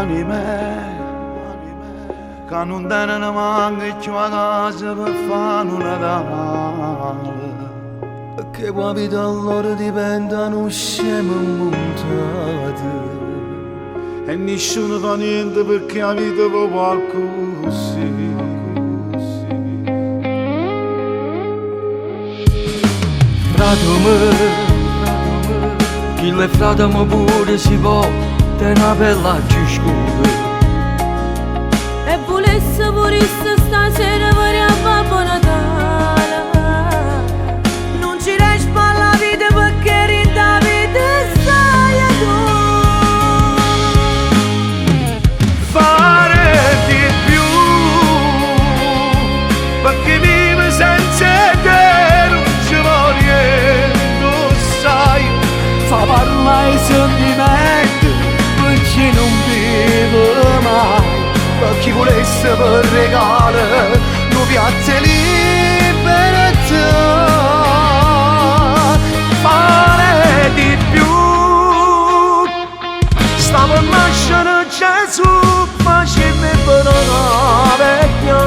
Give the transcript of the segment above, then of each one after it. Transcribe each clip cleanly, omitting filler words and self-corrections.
anime che non danno manca più a casa per fare un Natale. Che poi vita loro diventano scemi montati e nessuno fa niente perché la vita va così. Frate me, chi le frate me pure si può tenere una bella ciascuno. E volesse pure stasera per a Babbo Natale. Non ci resta la vita perché rinda vita stai tu. Fare di più perché vive senza te non ci voglio, sai. Fa parlare i sentimenti perché non vive mai. Per chi volesse per regalo non piazze libertà. Fare di più. Stavo a nascere Gesù, ma ci mi per una vecchia.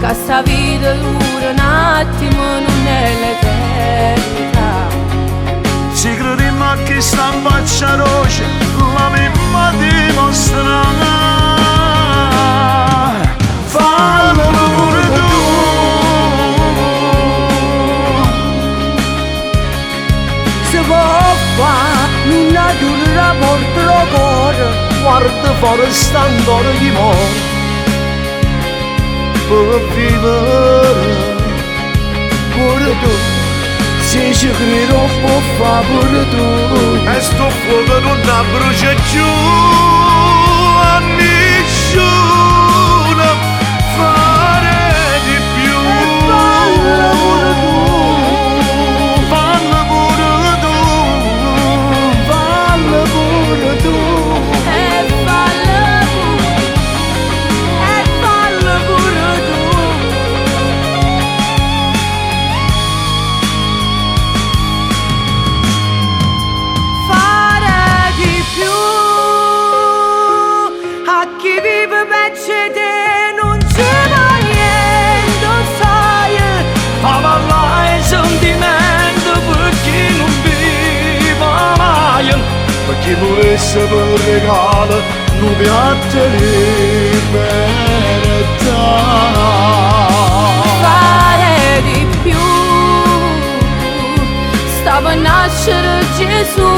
Che sta vita dura un attimo, non è l'eternità. Si crediamo a chi sta in faccia roce, la mimma dimostra. Fallo pure tu. Se può fare, non ha più il rapporto lo cuore, guarda fuori sta ancora di morte. Per vivere Pure tu, se ci credo può fare pure tu. e sto fuoco non la brucia più a nessuno. Fare di più. Fallo pure tu, Fallo pure tu. fallo pure tu. E fallo pure tu. Fare di più a chi vive per te non ci va niente, sai. Ma parlare i sentimenti perché non viva mai. Per chi volesse per regalo non piace libertà. Fare di più. Stava a nascere Gesù,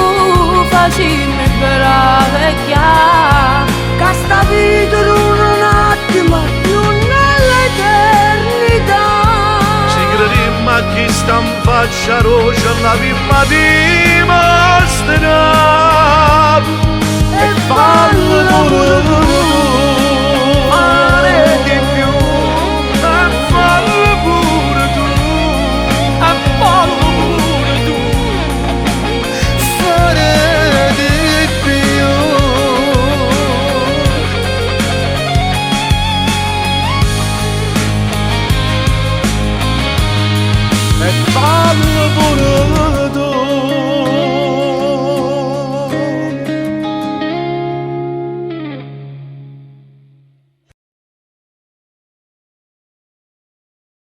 facimmi per la vecchia. Che sta vita dura un attimo, non è l'eternità. Ci crediamo a chi sta in faccia roce, la vimma dimostra.